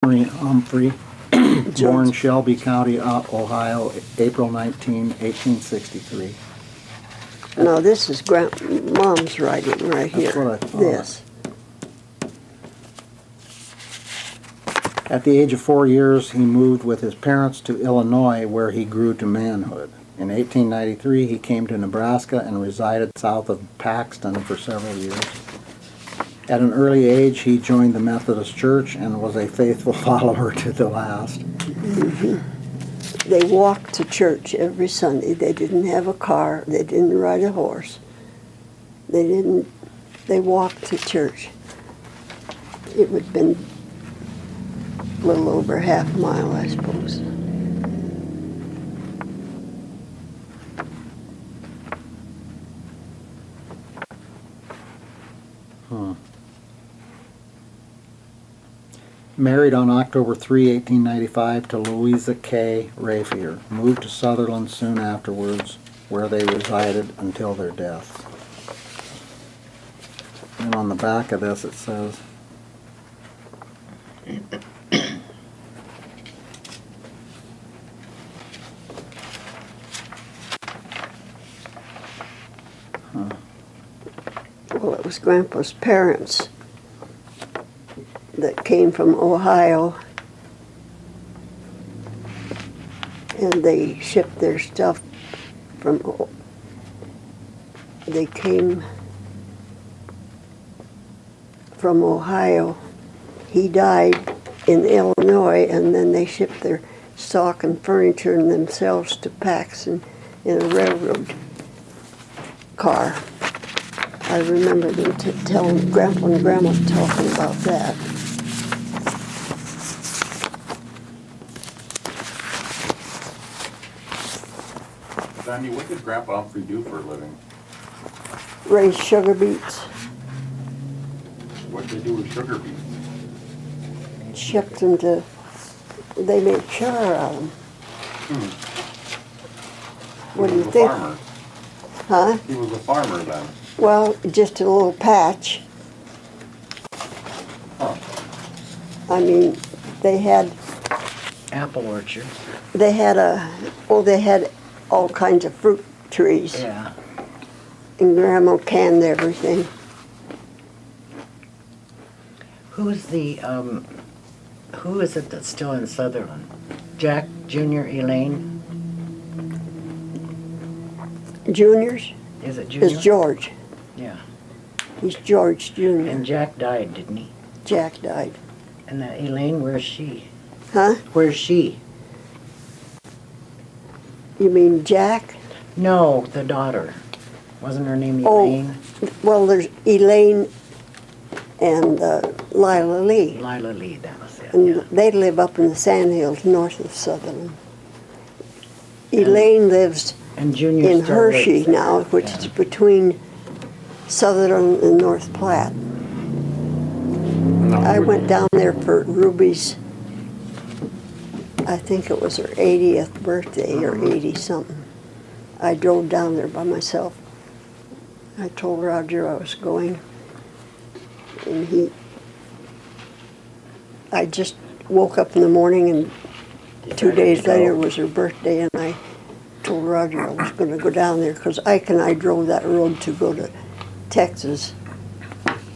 Humphrey, born Shelby County, Ohio, April 19, 1863. No, this is Mom's writing right here. That's what I thought. This. At the age of 4 years, he moved with his parents to Illinois, where he grew to manhood. In 1893, he came to Nebraska and resided south of Paxton for several years. At an early age, he joined the Methodist Church and was a faithful follower to the last. Mm-hmm. They walked to church every Sunday. They didn't have a car. They didn't ride a horse. They walked to church. It would have been a little over half a mile, I suppose. Married on October 3, 1895 to Louisa K. Rafier. Moved to Sutherland soon afterwards, where they resided until their deaths. And on the back of this it says, Well, it was Grandpa's parents that came from Ohio, and they shipped their stuff they came from Ohio. He died in Illinois, and then they shipped their stock and furniture and themselves to Paxton in a railroad car. I remember them telling Grandpa and Grandma talking about that. Sandy, what did Grandpa Humphrey do for a living? Raise sugar beets. What did they do with sugar beets? Shipped them to, they made char out of them. What do you think? Farmer. Huh? He was a farmer then. Well, just a little patch. Huh. I mean, they had Apple orchard. they had all kinds of fruit trees. Yeah. And Grandma canned everything. Who is it that's still in Sutherland? Jack Jr. Elaine? Junior's Is it Junior? is George. Yeah. He's George Jr. And Jack died, didn't he? Jack died. And that Elaine, where's she? Huh? Where's she? You mean Jack? No, the daughter. Wasn't her name Oh. Elaine? Well, there's Elaine and Lila Lee. Lila Lee, that was it. And Yeah. they live up in the Sandhills north of Sutherland. Elaine lives And Junior in still Hershey lives there. now, which Yeah. is between Sutherland and North Platte. I went down there for Ruby's, I think it was her 80th birthday or 80 something. I drove down there by myself. I told Roger I was going, and I just woke up in the morning, and 2 days later was her birthday, and I told Roger I was going to go down there because Ike and I drove that road to go to Texas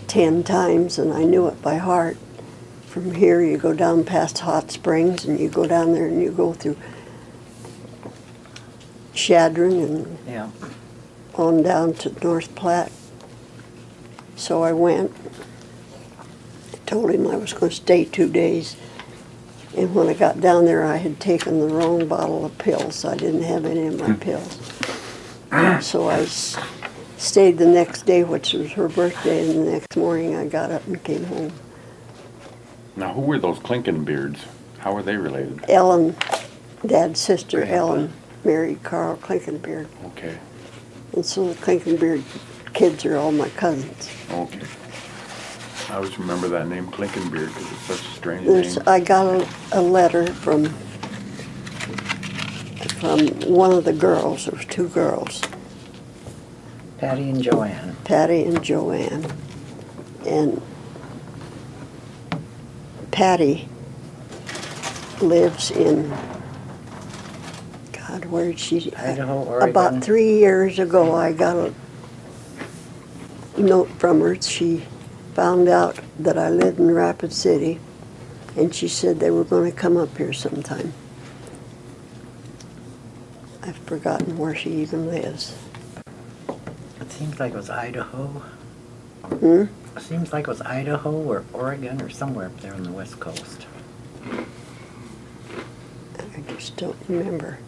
10 times, and I knew it by heart. From here, you go down past Hot Springs, and you go down there, and you go through Chadron and Yeah. on down to North Platte. So I went. I told him I was going to stay 2 days. And when I got down there, I had taken the wrong bottle of pills. I didn't have any of my pills. So I stayed the next day, which was her birthday, and the next morning I got up and came home. Now, who were those Klinkenbeards? How were they related? Ellen, Dad's sister, Grandpa. Ellen, married Carl Klinkenbeard. Okay. And so the Klinkenbeard kids are all my cousins. Okay. I always remember that name, Klinkenbeard, because it's such a strange There's, name. I got a letter from one of the girls. There was 2 girls, Patty and Joanne. Patty and Joanne. And Patty lives in, God, where did she? Idaho, Oregon. About 3 years ago, I got a note from her. She found out that I lived in Rapid City, and she said they were going to come up here sometime. I've forgotten where she even lives. It seems like it was Idaho. Hmm? It seems like it was Idaho or Oregon or somewhere up there on the west coast. I just don't remember.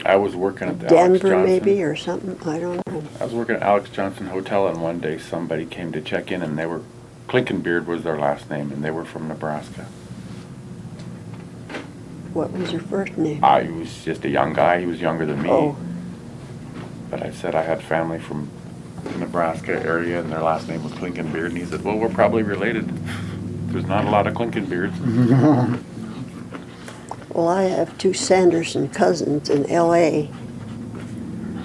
I was working at the Denver Alex Johnson. maybe, or something, I don't know. I was working at Alex Johnson Hotel, and one day somebody came to check in, and they were, Klinkenbeard was their last name, and they were from Nebraska. What was her first name? He was just a young guy. He was younger than me. Oh, But I said I had family from the Nebraska area, and their last name was Klinkenbeard, and he said, well, we're probably related. There's not a lot of Klinkenbeards. well, I have two Sanderson cousins in L.A.,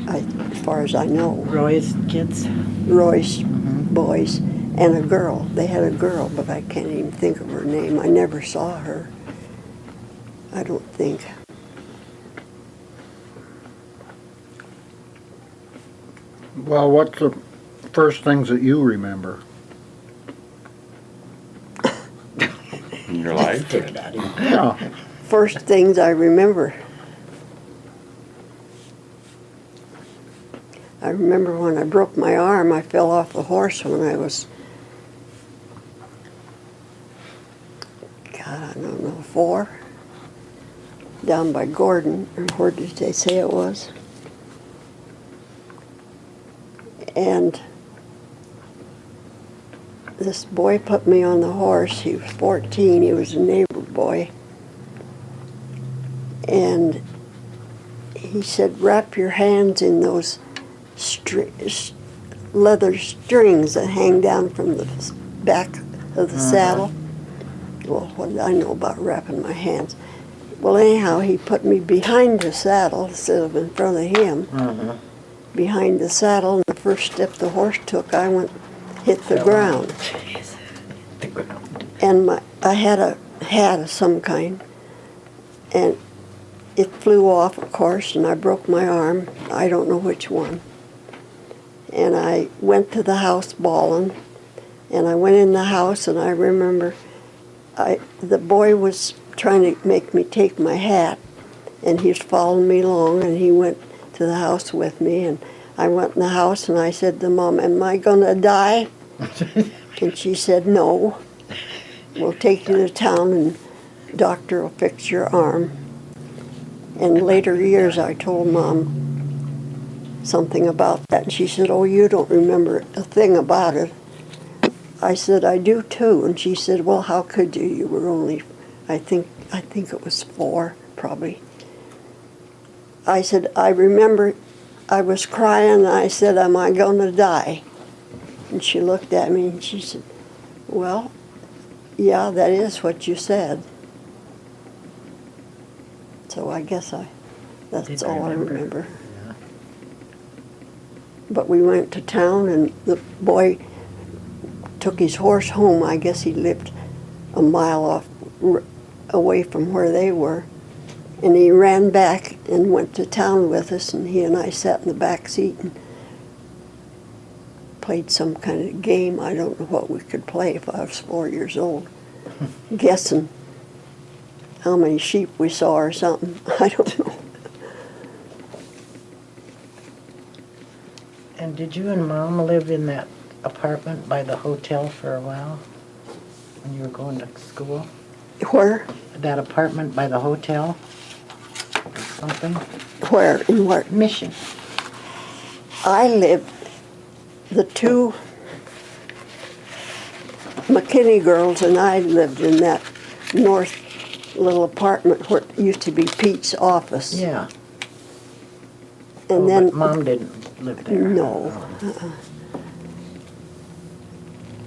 as far as I know. Roy's kids? Roy's boys, and a girl. They had a girl, but I can't even think of her name. I never saw her. I don't think. Well, what's the first things that you remember? In your life? Take it out of here. Yeah. First things I remember. I remember when I broke my arm, I fell off the horse when I was, God, I don't know, 4, down by Gordon, or where did they say it was? And this boy put me on the horse. He was 14. He was a neighbor boy. And he said, wrap your hands in those leather strings that hang down from the back of the saddle. Well, what did I know about wrapping my hands? Well, anyhow, he put me behind the saddle instead of in front of him. Behind the saddle, and the first step the horse took, I hit the ground. The ground. And I had a hat of some kind, and it flew off, of course, and I broke my arm. I don't know which one. And I went to the house bawling, and I went in the house, and I remember the boy was trying to make me take my hat, and he was following me along, and he went to the house with me, and I went in the house, and I said to Mom, am I going to die? And she said, no. We'll take you to town, and doctor will fix your arm. In later years, I told Mom something about that, and she said, oh, you don't remember a thing about it. I said, I do too, and she said, well, how could you? You were only, I think it was 4, probably. I said, I remember I was crying, and I said, am I going to die? And she looked at me, and she said, well, yeah, that is what you said. So I guess that's Did all I remember. remember. Yeah. But we went to town, and the boy took his horse home. I guess he lived a mile off, away from where they were. And he ran back and went to town with us, and he and I sat in the back seat and played some kind of game. I don't know what we could play if I was 4 years old. Guessing how many sheep we saw or something. I don't know. And did you and Mom live in that apartment by the hotel for a while when you were going to school? Where? That apartment by the hotel or something? Where? In what? Mission. I lived, the 2 McKinney girls and I lived in that north little apartment where it used to be Pete's office. Yeah. And Oh, then, but Mom didn't live there. no.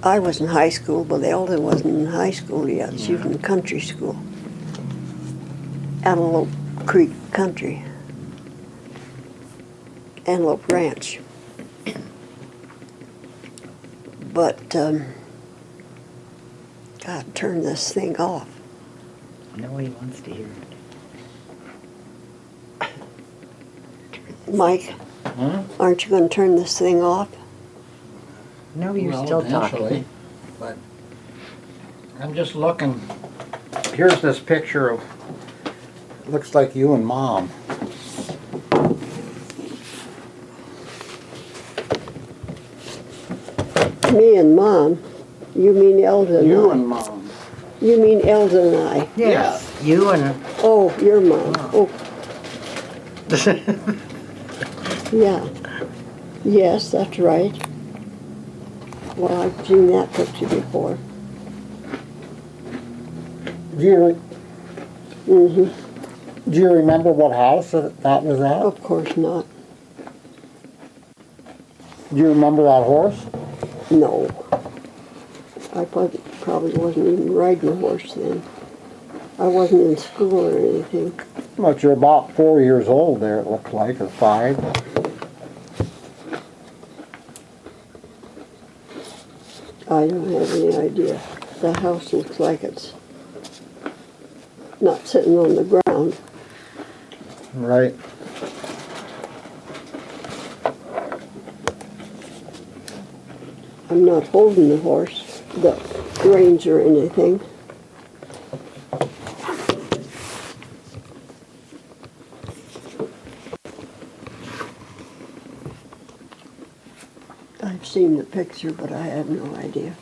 I was in high school, but Elda wasn't in high school yet. She was in country school. Antelope Creek Country. Antelope Ranch. But, God, turn this thing off. No, he wants to hear it. Mike, Huh? aren't you gonna turn this thing off? No, you're Well, still eventually, talking. but I'm just looking. Here's this picture of, looks like you and Mom. Me and Mom? You mean Elda and You I? and Mom. You mean Elda and I? Yes, you and, Oh, your mom. Oh, yeah. Yes, that's right. Well, I've seen that picture before. Do you, Mm-hmm. do you remember what house that was at? Of course not. Do you remember that horse? No. I probably wasn't even riding a horse then. I wasn't in school or anything. But you're about 4 years old there, it looks like, or 5. I don't have any idea. The house looks like it's not sitting on the ground. Right. I'm not holding the horse, the reins or anything. I've seen the picture, but I have no idea.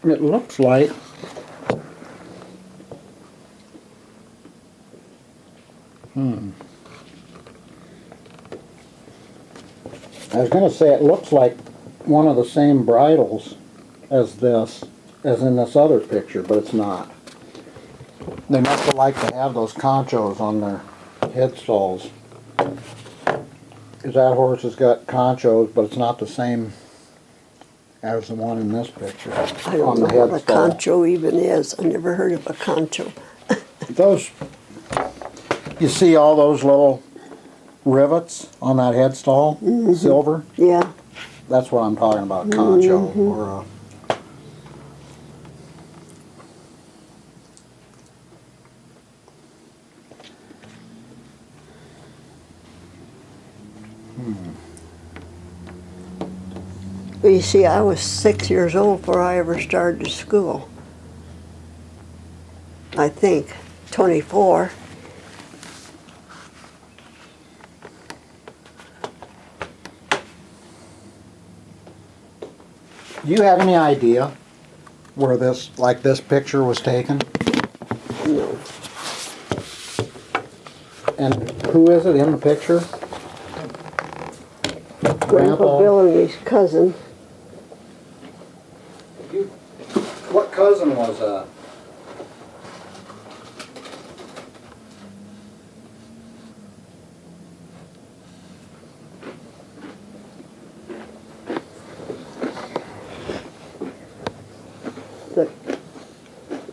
It looks like I was going to say it looks like one of the same bridles as this, as in this other picture, but it's not. They must have liked to have those conchos on their headstalls. Because that horse has got conchos, but it's not the same as the one in this picture. I don't know what a concho even is. I never heard of a concho. Those, you see all those little rivets on that headstall, silver? Yeah. That's what I'm talking about, concho, or a... Well, you see, I was 6 years old before I ever started school. I think 24. Do you have any idea where this, like this picture was taken? No. And who is it in the picture? Grandpa Bill and his cousin. What cousin was that?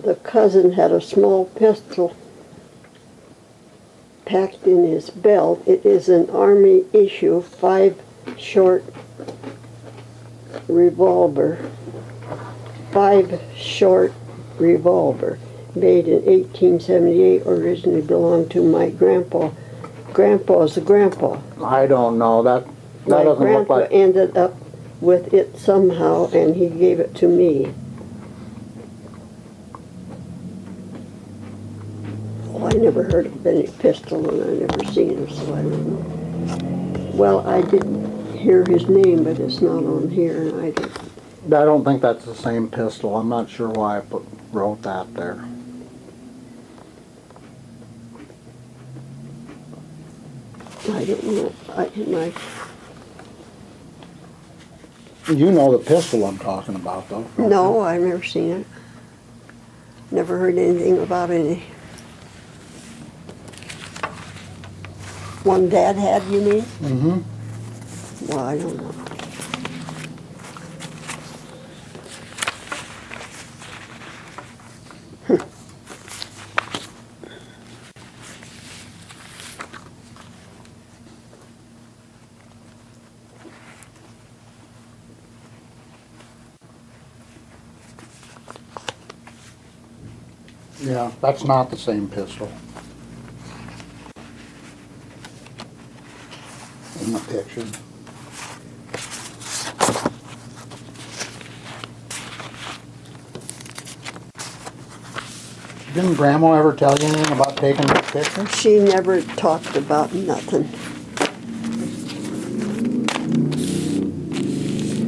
The cousin had a small pistol packed in his belt. It is an Army issue 5-short revolver. 5-short revolver. Made in 1878. Originally belonged to my grandpa. Grandpa's a grandpa. I don't know. That My doesn't look grandpa like... ended up with it somehow, and he gave it to me. Oh, I never heard of any pistol, and I never seen him, so I don't know. Well, I did hear his name, but it's not on here, and I don't think that's the same pistol. I'm not sure why I wrote that there. I don't know. You know the pistol I'm talking about, though. don't No, I've never seen it. Never heard anything about any. One Dad had, you mean? you? Mm-hmm. Well, I don't know. Yeah, that's not the same pistol. In the picture. Didn't Grandma ever tell you anything about taking that picture? She never talked about nothing.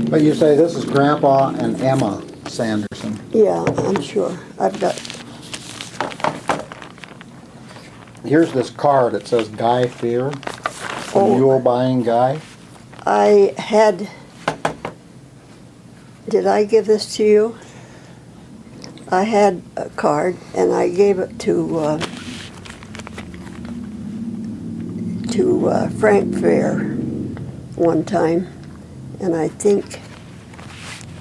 But you say this is Grandpa and Emma Sanderson. Yeah, I'm sure. I've got, Here's this card. It says Guy Fear, Oh. mule buying guy. I had, did I give this to you? I had a card and I gave it to Frank Fair one time, and I think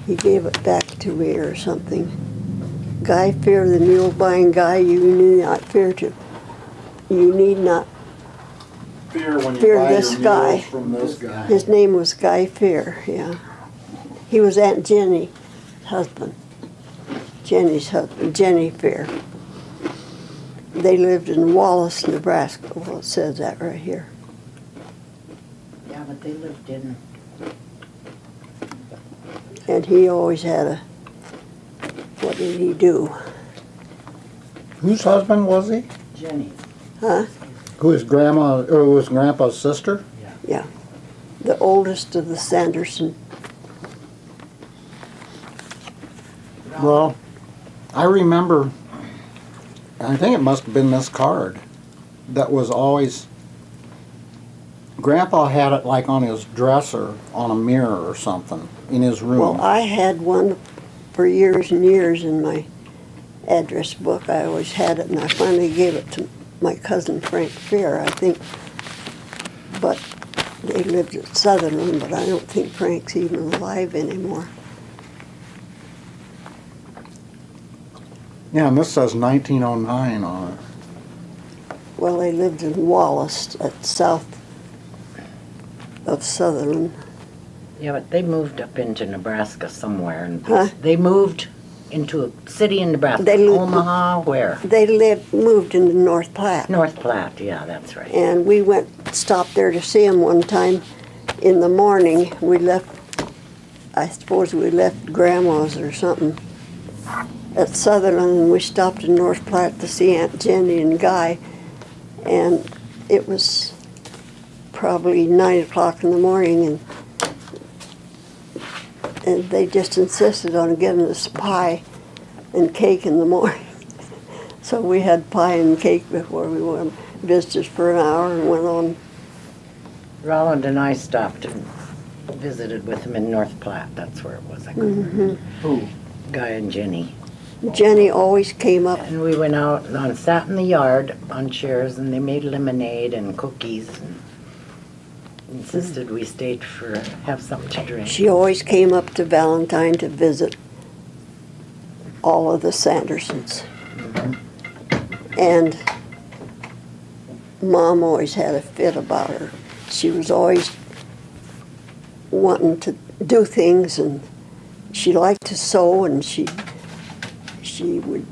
he gave it back to me or something. Guy Fear, the mule buying guy, you need not fear to. You need not. Fear when you Fear buy this your guy. mules from this guy. His name was Guy Fear, yeah. He was Aunt Jenny's husband. Jenny's husband, Jenny Fear. They lived in Wallace, Nebraska. Well, it says that right here. Yeah, but they lived in, And he always had a, what did he do? Whose husband was he? Jenny. Huh? Who was Grandma, or who was Grandpa's sister? Yeah. The oldest of the Sanderson. Well, I remember, I think it must have been this card that was always, Grandpa had it like on his dresser, on a mirror or something, in his room. Well, I had one for years and years in my address book. I always had it, and I finally gave it to my cousin Frank Fear, I think. But they lived at Sutherland, but I don't think Frank's even alive anymore. Yeah, and this says 1909 on it. Well, they lived in Wallace, at south of Sutherland. Yeah, but they moved up into Nebraska somewhere. And Huh? They moved into a city in Nebraska. They lived- Omaha, where? They moved into North Platte. North Platte, yeah, that's right. And we stopped there to see him one time in the morning. We left, I suppose we left Grandma's or something at Sutherland, and we stopped in North Platte to see Aunt Jenny and Guy. And it was probably 9 o'clock in the morning, and they just insisted on giving us pie and cake in the morning. So we had pie and cake before we went, visited for an hour and went on. Roland and I stopped and visited with him in North Platte. That's where it was. I couldn't Who? Guy and Jenny. Jenny always came up. And we went out and sat in the yard on chairs, and they made lemonade and cookies and insisted we stayed for have something to drink. She always came up to Valentine to visit all of the Sandersons. And Mom always had a fit about her. She was always wanting to do things, and she liked to sew, and she would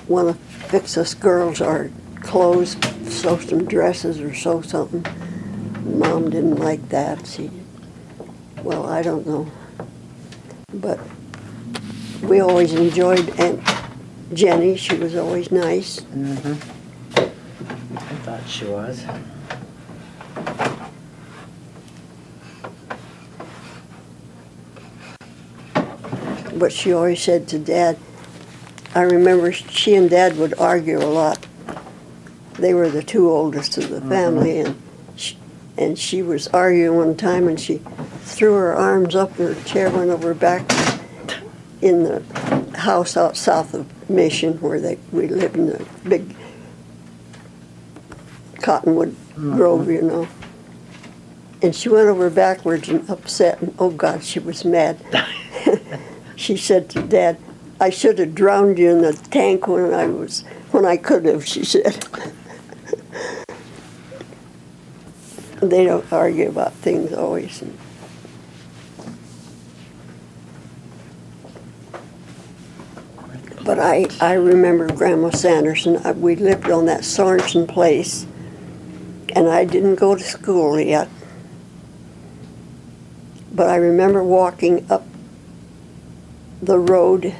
want to fix us girls our clothes, sew some dresses or sew something. Mom didn't like that. Well, I don't know. But we always enjoyed Aunt Jenny. She was always nice. I thought she was. But she always said to Dad, I remember she and Dad would argue a lot. They were the two oldest of the family, and she was arguing one time, and she threw her arms up, and her chair went over her back in the house out south of Mission, where we lived in a big cottonwood grove, you know. And she went over backwards and upset, and oh God, she was mad. She said to Dad, I should have drowned you in the tank when I could have, she said. They don't argue about things always. But I remember Grandma Sanderson. We lived on that Sorensen place, and I didn't go to school yet. But I remember walking up the road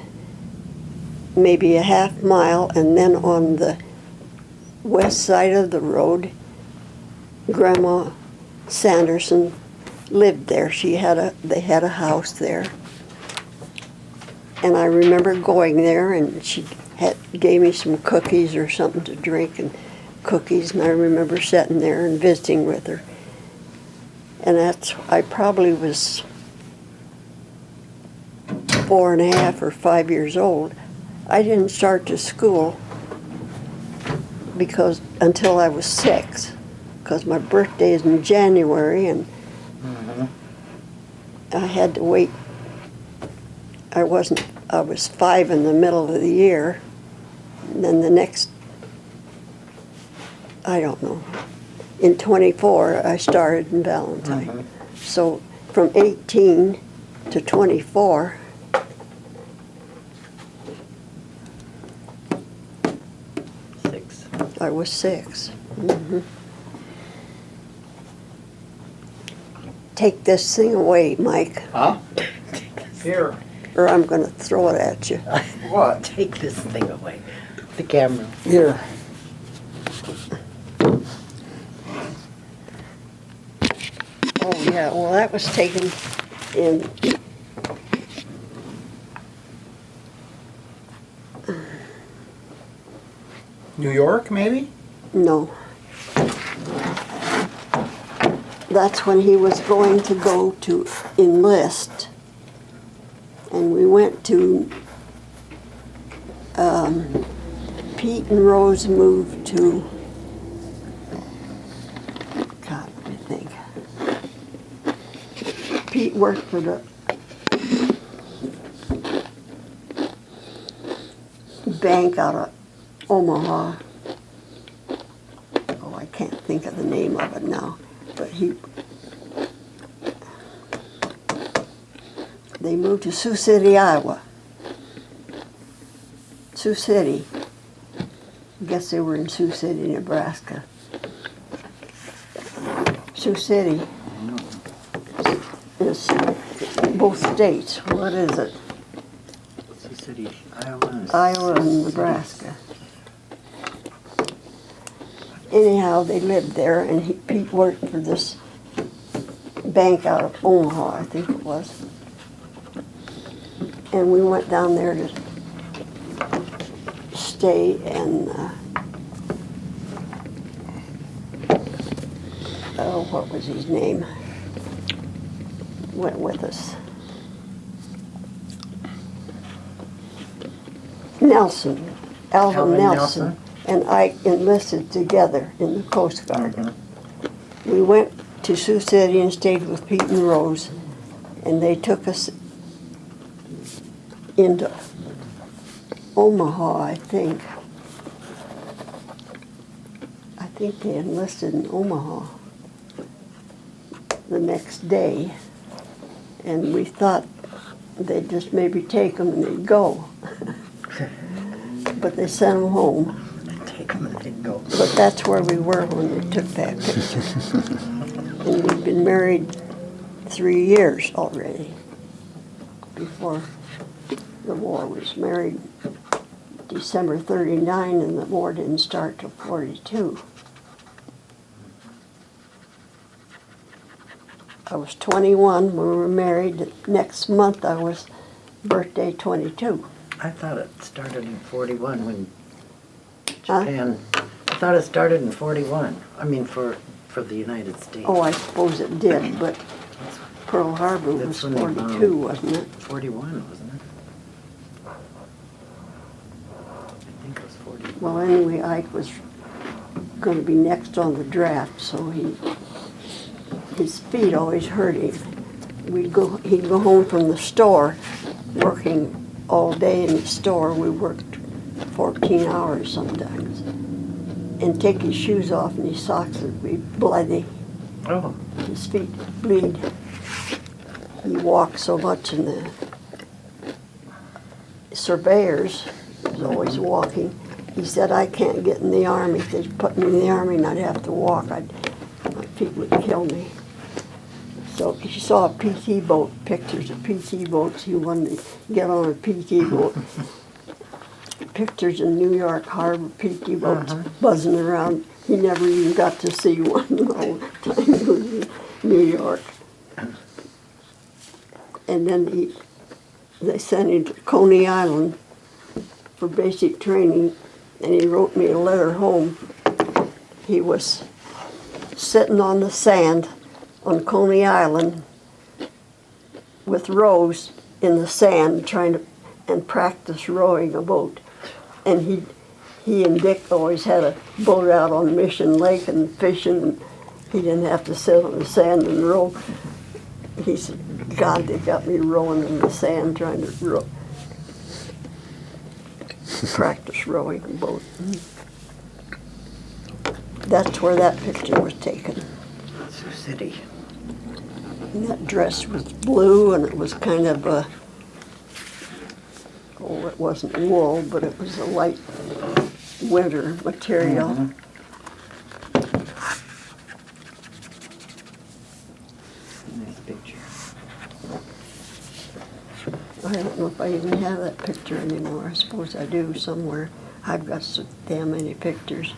maybe a half mile, and then on the west side of the road, Grandma Sanderson lived there. They had a house there. And I remember going there, and she gave me some cookies or something to drink, and cookies, and I remember sitting there and visiting with her. And I probably was 4.5 or 5 years old. I didn't start to school until I was 6, because my birthday is in January, and I had to wait. I was 5 in the middle of the year, and then the next, I don't know, in 24 I started in Valentine. So from 18 to 24, I was 6. Take this thing away, Mike, Huh? Here. or I'm going to throw it at you. What? Take this thing away. The camera. Here. Oh, yeah, well, that was taken in, New York, maybe? no. That's when he was going to go to enlist. And we went to, Pete and Rose moved to, God, let me think. Pete worked for the bank out of Omaha. Oh, I can't think of the name of it now, but they moved to Sioux City, Iowa. Sioux City. I guess they were in Sioux City, Nebraska. Sioux City is both states. What is it? Sioux City, Iowa. Iowa and Nebraska. Anyhow, they lived there, and Pete worked for this bank out of Omaha, I think it was. And we went down there to stay, and oh, what was his name? Went with us. Nelson, Alvin Nelson, and I enlisted together in the Coast Guard. We went to Sioux City and stayed with Pete and Rose, and they took us into Omaha, I think. I think they enlisted in Omaha the next day, and we thought they'd just maybe take them and they'd go. But they sent them home. Take them and then go. But that's where we were when they took that picture. And we'd been married 3 years already before the war. Was married December 39, and the war didn't start till 42. I was 21 when we were married. Next month I was birthday 22. I thought it started in 41 when Huh? Japan. I thought it started in 41. I mean, for the United States. Oh, I suppose it did, but Pearl Harbor was That's when they 42, bombed. wasn't it? 41, wasn't it? I think it was 41. Well, anyway, Ike was going to be next on the draft, so his feet always hurt him. He'd go home from the store, working all day in the store. We worked 14 hours sometimes, and take his shoes off, and his socks would be bloody. Oh, His feet bleed. He walked so much, and the surveyors was always walking. He said, I can't get in the army. If they put me in the army and I'd have to walk, my feet would kill me. So he saw a PT boat, pictures of PT boats. He wanted to get on a PT boat. Pictures in New York Harbor, PT boats buzzing around. He never even got to see one the whole time he was in New York. And then they sent him to Coney Island for basic training, and he wrote me a letter home. He was sitting on the sand on Coney Island with Rose in the sand trying to practice rowing a boat. And he and Dick always had a boat out on Mission Lake and fishing, and he didn't have to sit on the sand and row. He said, God, they got me rowing in the sand trying to practice rowing a boat. That's where that picture was taken. Sioux City. And that dress was blue, and it was kind of a, oh, it wasn't wool, but it was a light winter material. Nice picture. I don't know if I even have that picture anymore. I suppose I do somewhere. I've got so damn many pictures.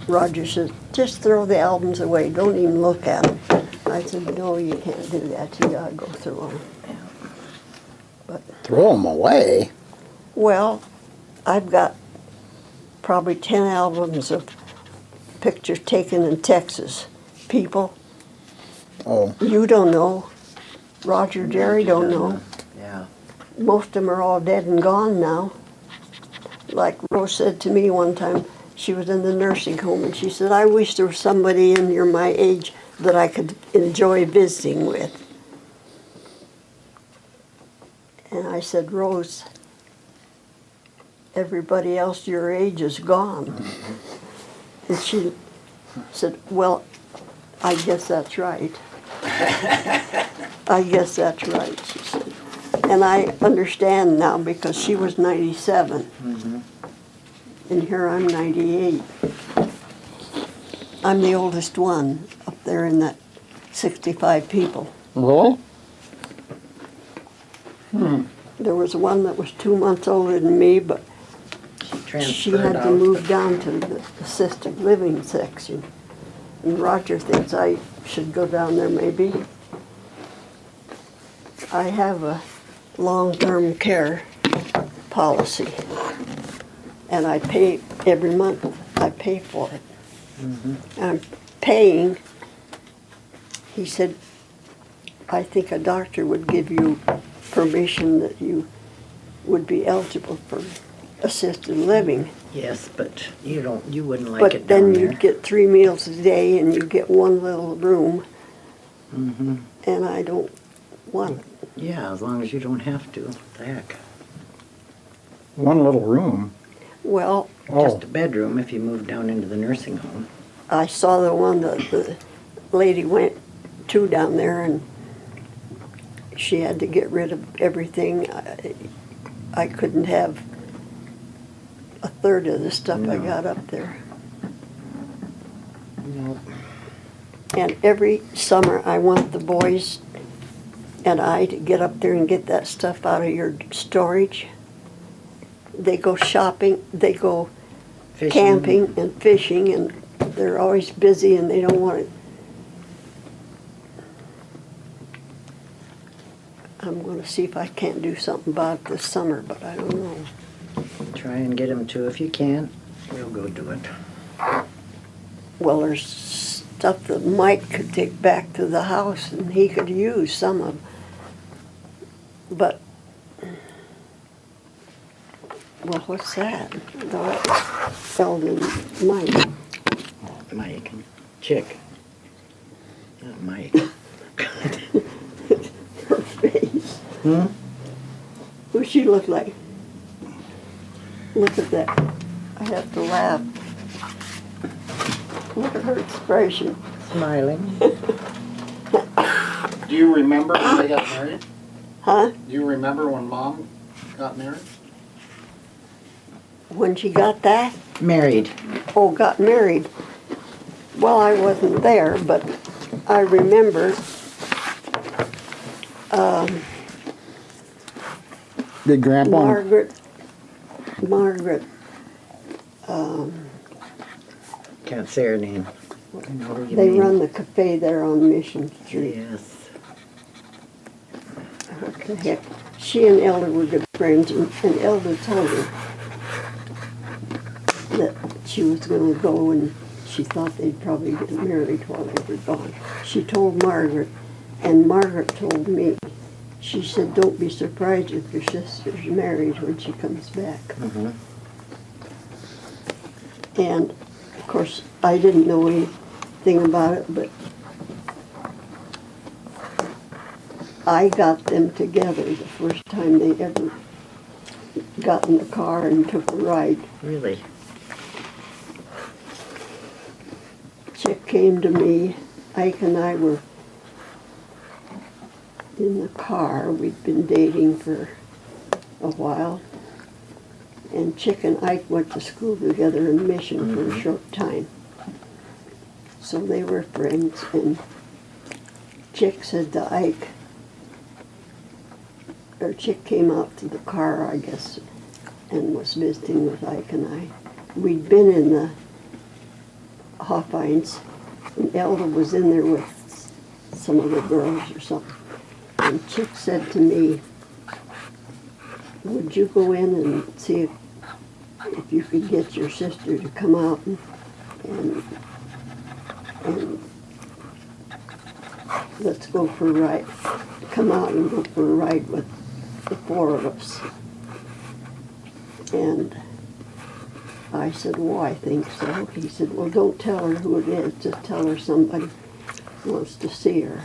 Roger says, just throw the albums away. Don't even look at them. I said, no, you can't do that. You gotta go through them. But, Throw them away? well, I've got probably 10 albums of pictures taken in Texas. People, Oh, you don't know. Roger, Jerry don't know. Yeah. Most of them are all dead and gone now. Like Rose said to me one time, she was in the nursing home, and she said, I wish there was somebody in here my age that I could enjoy visiting with. And I said, Rose, everybody else your age is gone. And she said, well, I guess that's right. I guess that's right, she said. And I understand now because she was 97. And here I'm 98. I'm the oldest one up there in that 65 people. really? There was one that was 2 months older than me, but she had to move down to the assisted living section. And Roger thinks I should go down there maybe. I have a long-term care policy, and I pay every month. I pay for it. I'm paying. He said, I think a doctor would give you permission that you would be eligible for assisted living. Yes, but you wouldn't like But it down then there. you'd get 3 meals a day and you get one little room, Mm-hmm. and I don't want it. Yeah, as long as you don't have to. What the heck? One little room. Well, Oh, Just a bedroom if you move down into the nursing home. I saw the one that the lady went to down there, and she had to get rid of everything. I couldn't have a third of the stuff I No. got up there. Nope. And every summer, I want the boys and I to get up there and get that stuff out of your storage. They go shopping, they go Fishing. camping and fishing, and they're always busy and they don't want it. I'm gonna see if I can't do something about it this summer, but I don't know. Try and get them to. If you can't, we'll go do it. Well, there's stuff that Mike could take back to the house and he could use some of. But, well, what's that? The Eldon Mike. Mike. Chick. Not Mike. Her face. Hmm? Who she look like? Look at that. I have to laugh. Look at her expression. Smiling. do you remember when they got married? Huh? Do you remember when Mom got married? When she got that, Married. got married. Well, I wasn't there, but I remember Did Grandpa? Margaret, Can't say her name. I know who you they mean. run the cafe there on Mission Street. Yes. What the heck? She and Elder were good friends, and Elder told her that she was going to go, and she thought they'd probably get married while they were gone. She told Margaret, and Margaret told me. She said, "Don't be surprised if your sister's married when she comes back." Mm-hmm. And, of course, I didn't know anything about it, but I got them together the first time they ever got in the car and took a ride. Really? Chick came to me. Ike and I were in the car. We'd been dating for a while. And Chick and Ike went to school together in Mission for a short time. So they were friends, and Chick said to Ike, or Chick came out to the car, I guess, and was visiting with Ike and I. We'd been in the Hoffines, and Elda was in there with some of the girls or something. And Chick said to me, "Would you go in and see if you could get your sister to come out and let's go for a ride, come out and go for a ride with the four of us." And I said, "Well, I think so." He said, "Well, don't tell her who it is, just tell her somebody wants to see her."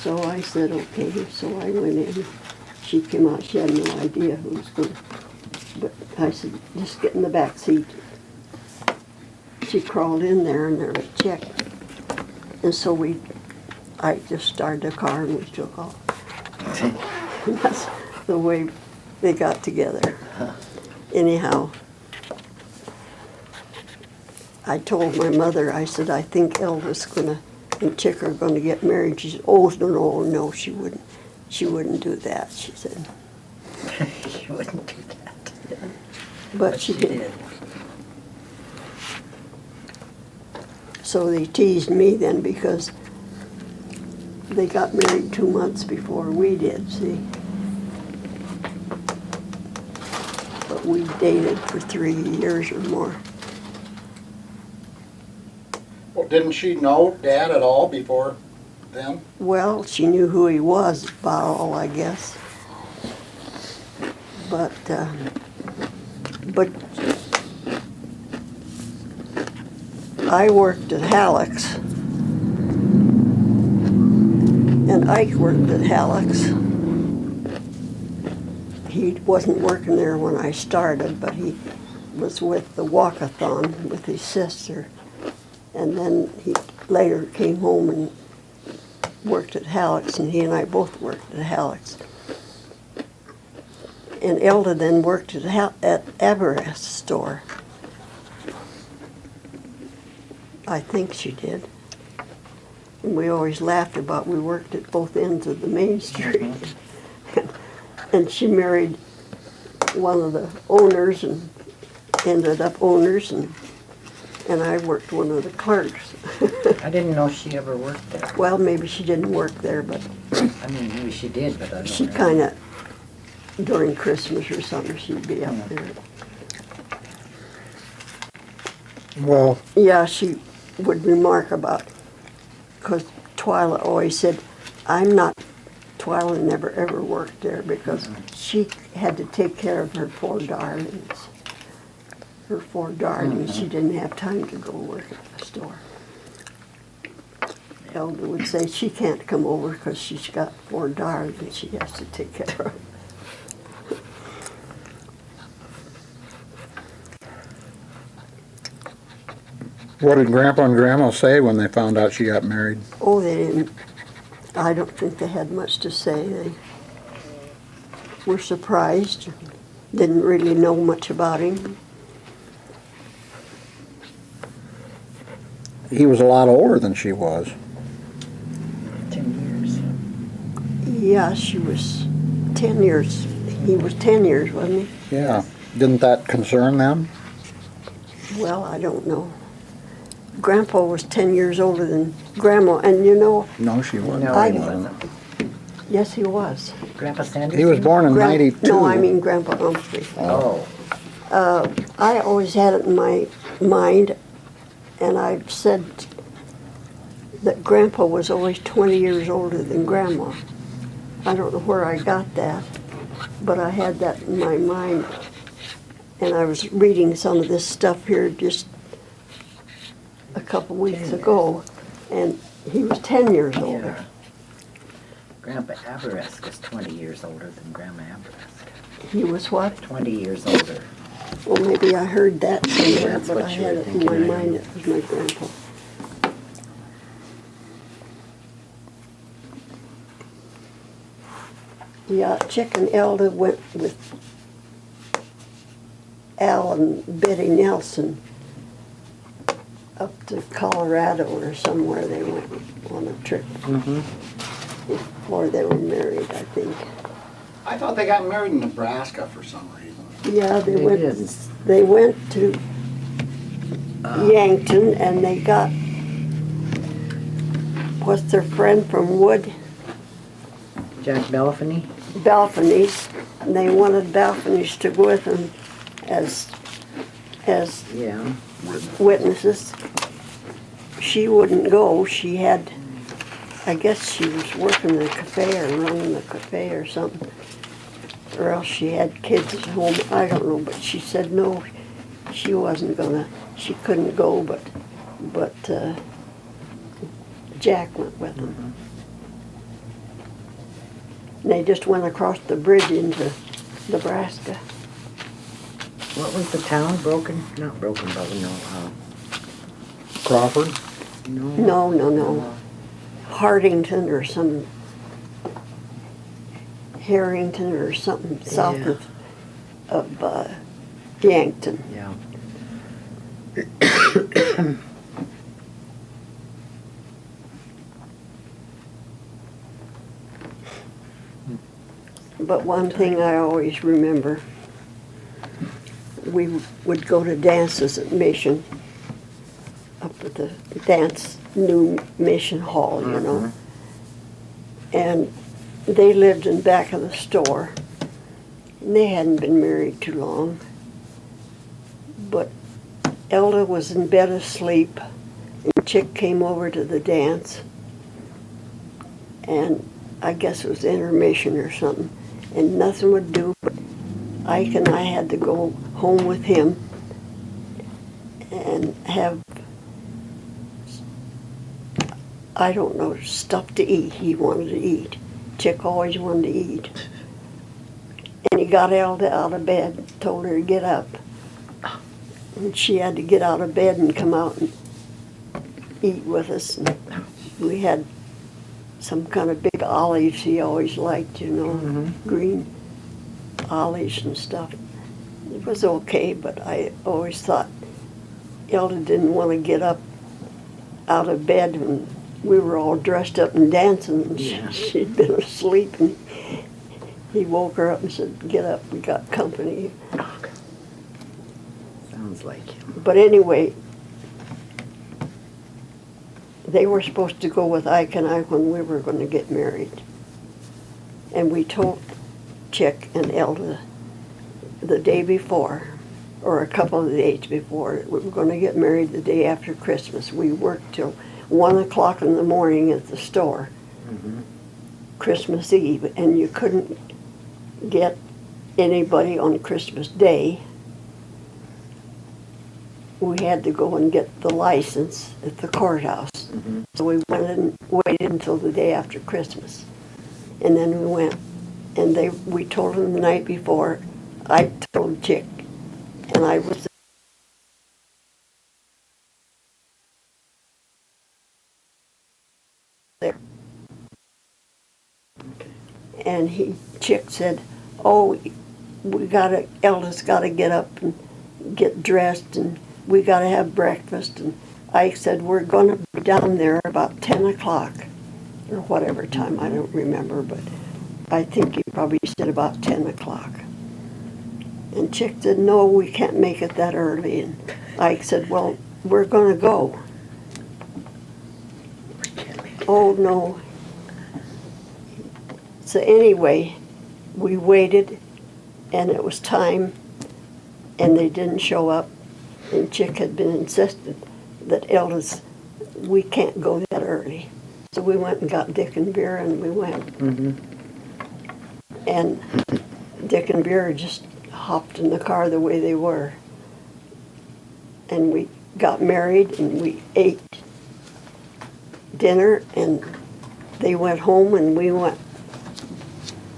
So I said, "Okay." So I went in. She came out, she had no idea who was going to, but I said, "Just get in the back seat." She crawled in there and there was Chick. And so I just started the car and we took off. And that's the way they got together. Anyhow, I told my mother, I said, "I think Elvis and Chick are gonna get married." She said, "Oh, no, she wouldn't. She wouldn't do that," she said. She wouldn't do that. But she did. So they teased me then because they got married 2 months before we did, see. But we dated for 3 years or more. Well, didn't she know Dad at all before then? Well, she knew who he was, about all, I guess. But I worked at Halleck's, and Ike worked at Halleck's. He wasn't working there when I started, but he was with the walkathon with his sister. And then he later came home and worked at Halleck's, and he and I both worked at Halleck's. And Elda then worked at Everest's store. I think she did. And we always laughed about we worked at both ends of the main street. And she married one of the owners and ended up owners, and I worked one of the clerks. I didn't know she ever worked there. Well, maybe she didn't work there, but I mean, maybe she did, but I don't know. she kind of, during Christmas or something, she'd be up there. Well, Yeah, she would remark about, because Twyla always said, Twyla never ever worked there because she had to take care of her four darlings. She didn't have time to go work at the store. Elder would say she can't come over because she's got four darlings she has to take care of. what did Grandpa and Grandma say when they found out she got married? Oh, they didn't. I don't think they had much to say. were surprised. Didn't really know much about him. He was a lot older than she was. 10 years. Yeah, she was 10 years. He was 10 years, wasn't he? Yeah. Didn't that concern them? Well, I don't know. Grandpa was 10 years older than Grandma, and you know, No, she wasn't. No, he He wasn't. yes, he was. Grandpa Sanderson? He was born in Gran- 92. No, I mean Grandpa Humphrey. Oh, I always had it in my mind, and I said that Grandpa was always 20 years older than Grandma. I don't know where I got that, but I had that in my mind. And I was reading some of this stuff here just a couple weeks ago, and he was 10 years older. yeah. Grandpa Averesk was 20 years older than Grandma Averesk. He was what? 20 years older. Well, maybe I heard that somewhere, That's but what I you had were it in my thinking, I mind know. it was my grandpa. Yeah, Chick and Elda went with Al and Betty Nelson up to Colorado or somewhere. They went on a trip before they were married, I think. I thought they got married in Nebraska for some reason. Yeah, they They went. did. They went to Yankton, and they got what's their friend from Wood, Jack Belfany? Balfonies. And they wanted Balfonies to go with them as Yeah. witnesses. She wouldn't go. She had, I guess she was working in a cafe or running a cafe or something. Or else she had kids at home. I don't know, but she said no, she wasn't gonna, she couldn't go, but Jack went with them. And they just went across the bridge into Nebraska. What was the town? Not Broken Bow, no. Crawford? No. Hartington or some, Harrington or something south Yeah. of Yankton. Yeah. But one thing I always remember, we would go to dances at Mission, up at the new Mission Hall, you know. And they lived in back of the store. And they hadn't been married too long. But Elda was in bed asleep, and Chick came over to the dance. And I guess it was intermission or something. And nothing would do, but Ike and I had to go home with him and have, I don't know, stuff to eat. He wanted to eat. Chick always wanted to eat. And he got Elda out of bed, told her to get up. And she had to get out of bed and come out and eat with us. And we had some kind of big olives he always liked, you know, green olives and stuff. It was okay, but I always thought Elda didn't want to get up out of bed when we were all dressed up and dancing, and she'd been asleep, and he woke her up and said, "Get up, we got company." Sounds like him. But anyway, they were supposed to go with Ike and I when we were going to get married. And we told Chick and Elda the day before, or a couple of days before, that we were going to get married the day after Christmas. We worked till 1 o'clock in the morning at the store, Christmas Eve, and you couldn't get anybody on Christmas Day. We had to go and get the license at the courthouse. So we went and waited until the day after Christmas. And then we went, and we told them the night before. I told Chick, and I was there. And Chick said, oh, Elda's gotta get up and get dressed and we gotta have breakfast. And Ike said, we're gonna be down there about 10 o'clock or whatever time, I don't remember, but I think he probably said about 10 o'clock. And Chick said, no, we can't make it that early. And Ike said, well, we're gonna go. Oh, no. So anyway, we waited, and it was time, and they didn't show up. And Chick had been insistent that Elda's, we can't go that early. So we went and got Dick and Vera, and we went. And Dick and Vera just hopped in the car the way they were. And we got married, and we ate dinner, and they went home, and we went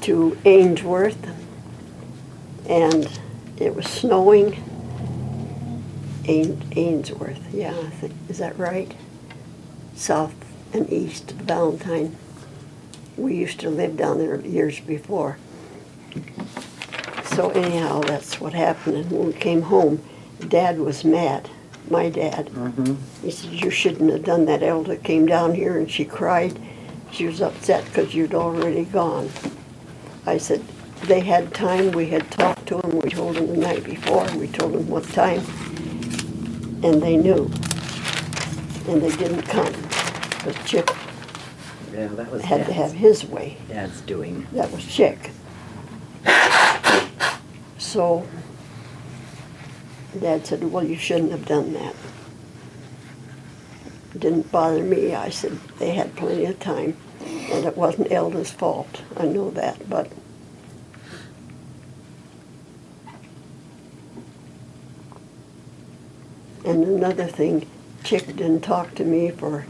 to Ainsworth, and it was snowing. Ainsworth, yeah, I think, is that right? South and east of Valentine. We used to live down there years before. So anyhow, that's what happened, and when we came home, Dad was mad, my dad. He said, you shouldn't have done that. Elda came down here and she cried. She was upset because you'd already gone. I said, they had time, we had talked to them, we told them the night before, we told them what time, and they knew. And they didn't come, because Chick Yeah, that was had to Dad's- have his way. Dad's doing. That was Chick. So Dad said, well, you shouldn't have done that. It didn't bother me. I said, they had plenty of time, and it wasn't Elda's fault. I know that, but and another thing, Chick didn't talk to me for,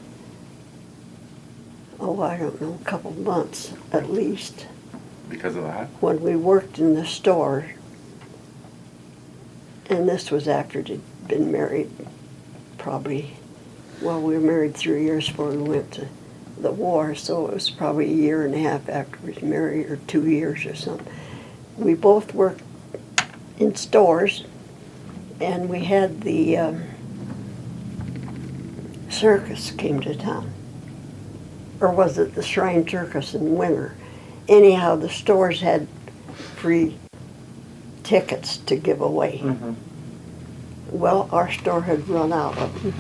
oh, I don't know, a couple months at least. Because of that? When we worked in the store, and this was after they'd been married, probably, well, we were married 3 years before we went to the war, so it was probably a year and a half after we was married, or 2 years or something. We both worked in stores, and we had the circus came to town. Or was it the Shrine Circus in winter? Anyhow, the stores had free tickets to give away. Well, our store had run out of them.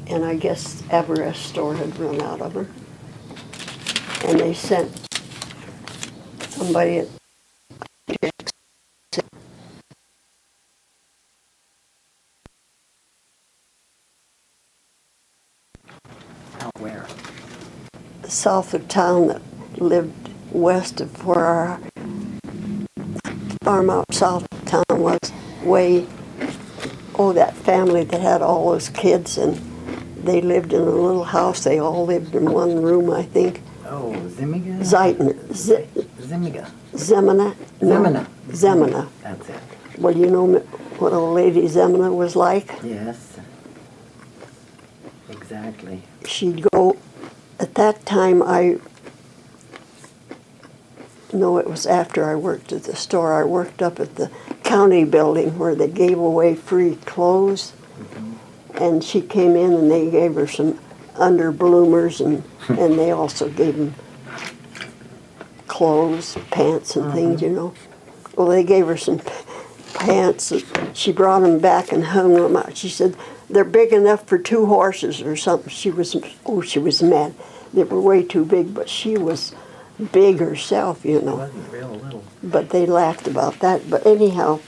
And I guess Everest's store had run out of them. And they sent somebody at Out where? south of town that lived west of where our farm out south of town was, way, oh, that family that had all those kids, and they lived in a little house. They all lived in one room, I think. Oh, Zimiga? Zimiga. Zemina? No, Zemina. Zemina. That's it. Well, you know what old lady Zemina was like? Yes. Exactly. She'd go, at that time no, it was after I worked at the store. I worked up at the county building where they gave away free clothes. And she came in and they gave her some underbloomers and they also gave them clothes, pants and things, you know. Well, they gave her some pants. She brought them back and hung them out. She said, they're big enough for 2 horses or something. She was mad. They were way too big, but she was big herself, you It know. wasn't real little. But they laughed about that. But anyhow,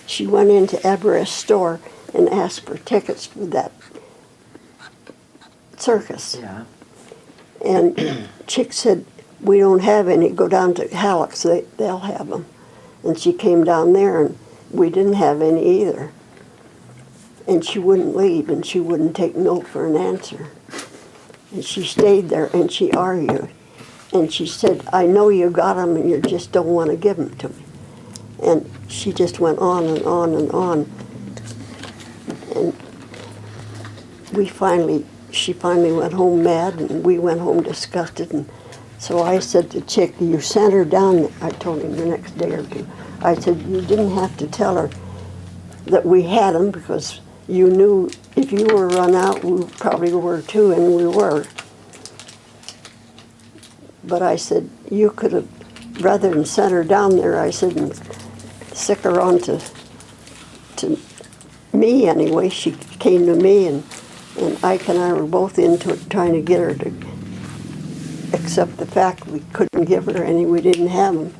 she went into Everest's store and asked for tickets for that circus. Yeah. And Chick said, we don't have any. Go down to Halleck's, they'll have them. And she came down there and we didn't have any either. And she wouldn't leave and she wouldn't take no for an answer. And she stayed there and she argued. And she said, I know you got them and you just don't want to give them to me. And she just went on and on and on. And she finally went home mad and we went home disgusted. And So I said to Chick, you sent her down, I told him the next day or two. I said, you didn't have to tell her that we had them because you knew if you were run out, we probably were too, and we were. But I said, you could have, rather than send her down there, I said, and sick her on to me anyway. She came to me, and Ike and I were both into it, trying to get her to accept the fact we couldn't give her any, we didn't have them.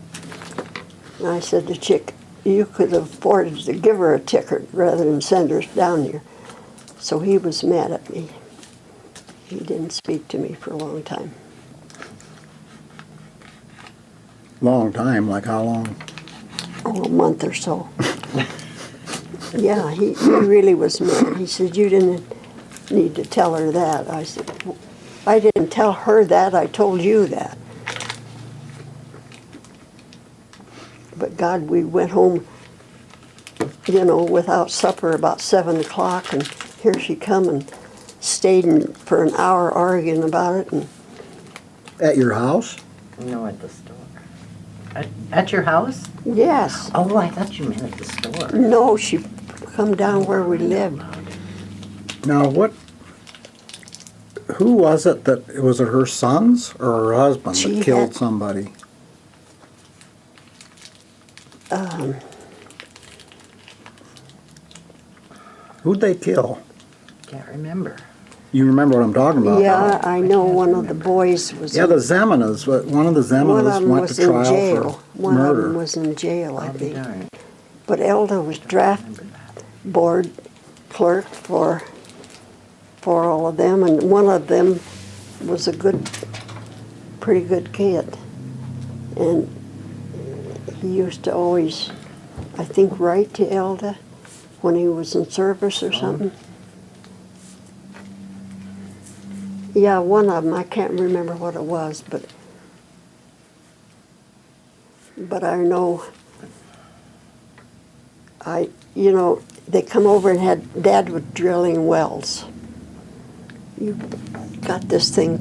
And I said to Chick, you could have afforded to give her a ticket rather than send her down here. So he was mad at me. He didn't speak to me for a long time. Long time, like how long? Oh, a month or so. Yeah, he really was mad. He said, you didn't need to tell her that. I said, I didn't tell her that, I told you that. But God, we went home, without supper about 7 o'clock, and here she come and stayed for an hour arguing about it. And At your house? No, at the store. At your house? yes, Oh, I thought you meant at the store. no, she come down where we lived. Now, who was it was it her sons or her husband She that killed had- somebody? Who'd they kill? Can't remember. You remember what I'm talking about? Yeah, I know can't one of the remember. boys was. Yeah, the Zemanas, but one of the one of Zemanas them went was to in trial jail. for One of them murder. was in jail, I I'll be think. darned. But Elda was draft Remember that. board clerk for all of them, and one of them was a pretty good kid. And he used to always, I think, write to Elda when he was in service or something. Yeah, one of them, I can't remember what it was, but I know, they come over and Dad was drilling wells. You got this thing,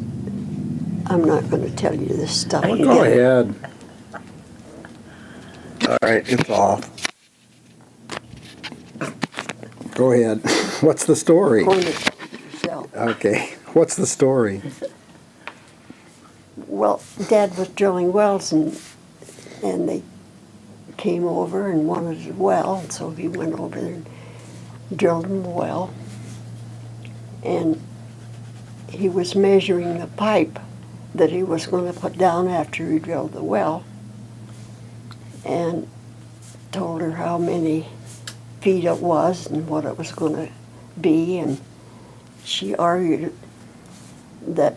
I'm not going to tell you this stuff. Go Go ahead. All right, it's off. Go ahead. What's the story? Going to tell it yourself. Okay, what's the story? Well, Dad was drilling wells, and they came over and wanted a well, and so he went over there and drilled them a well. And he was measuring the pipe that he was going to put down after he drilled the well, and told her how many feet it was and what it was going to be, and she argued that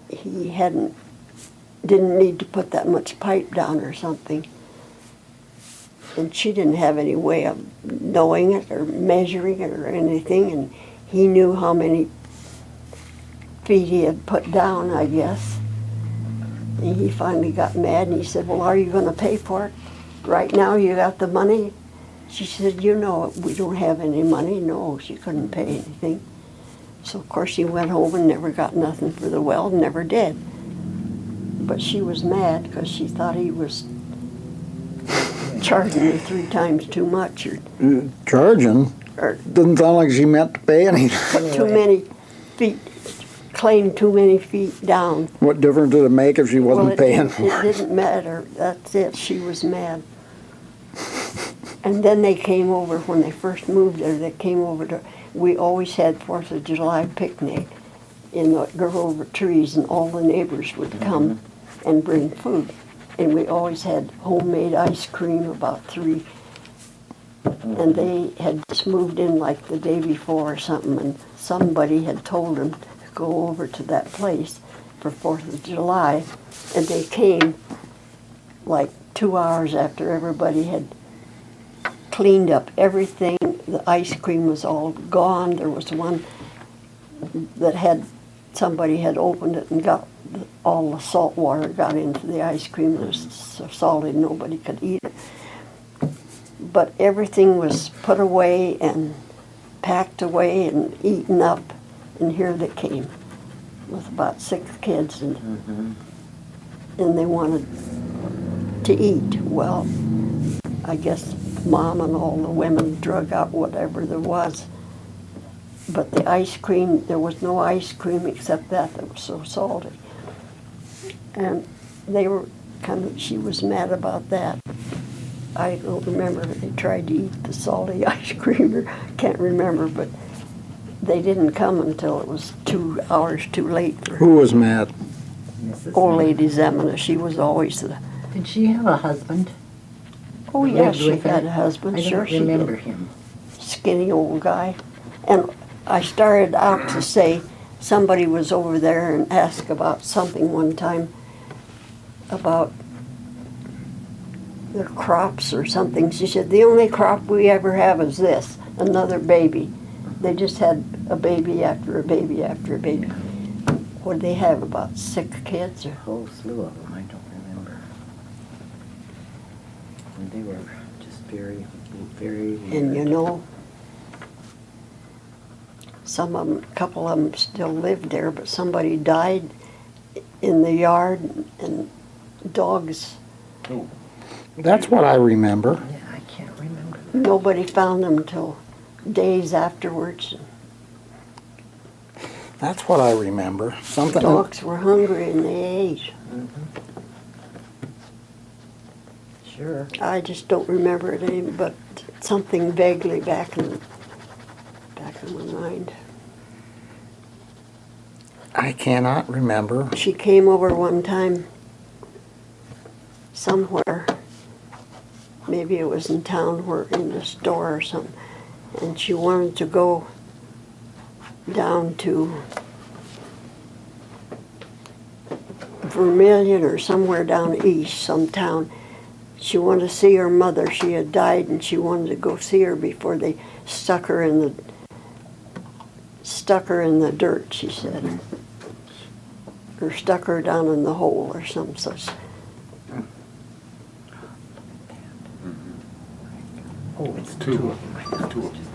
he didn't need to put that much pipe down or something. And she didn't have any way of knowing it or measuring it or anything, and he knew how many feet he had put down, I guess. And he finally got mad and he said, well, are you going to pay for it? Right now you got the money? She said, we don't have any money. No, she couldn't pay anything. So, of course, he went home and never got nothing for the well, never did. But she was mad because she thought he was charging her 3 times too much Charging? or Doesn't sound like she meant to pay anything. put too many feet, claimed too many feet down. What difference did it make if she wasn't Well, paying it for it? didn't matter. That's it. She was mad. And then they came over, when they first moved there, they came over we always had 4th of July picnic in the over trees, and all the neighbors would come and bring food. And we always had homemade ice cream, about 3. And they had just moved in like the day before or something, and somebody had told them to go over to that place for 4th of July. And they came like 2 hours after everybody had cleaned up everything. The ice cream was all gone. There was one that somebody had opened it and got all the salt water got into the ice cream. It was so salty nobody could eat it. But everything was put away and packed away and eaten up, and here they came. with about 6 kids, and Mhm. they wanted to eat. Well, I guess Mom and all the women drug out whatever there was. But the ice cream, there was no ice cream except that was so salty. And they were she was mad about that. I don't remember if they tried to eat the salty ice cream or can't remember, but they didn't come until it was 2 hours too late for Who was mad? Mrs. old lady Zemina. She was always the, Did she have a husband? oh that yeah, lived she with her? had a husband, I sure don't she remember did. him. Skinny old guy. And I started out to say somebody was over there and asked about something one time about their crops or something. She said, the only crop we ever have is this, another baby. They just had a baby after a baby after a baby. What did they have, about 6 kids? Or A whole slew of them, I don't remember. And they were just very, very weird. And you know, some of them, a couple of them still lived there, but somebody died in the yard, and dogs, Oh, That's what I remember. Yeah, I can't remember. nobody found them till days afterwards. That's what I remember. Something. Dogs were hungry and they ate. Sure. I just don't remember it any, but something vaguely back in my mind. I cannot remember. She came over one time somewhere, maybe it was in town or in the store or something, and she wanted to go down to Vermilion or somewhere down east, some town. She wanted to see her mother. She had died, and she wanted to go see her before they stuck her in the dirt, she said, or stuck her down in the hole or some such. Oh, it's two. two of them. I thought it Two was of them. just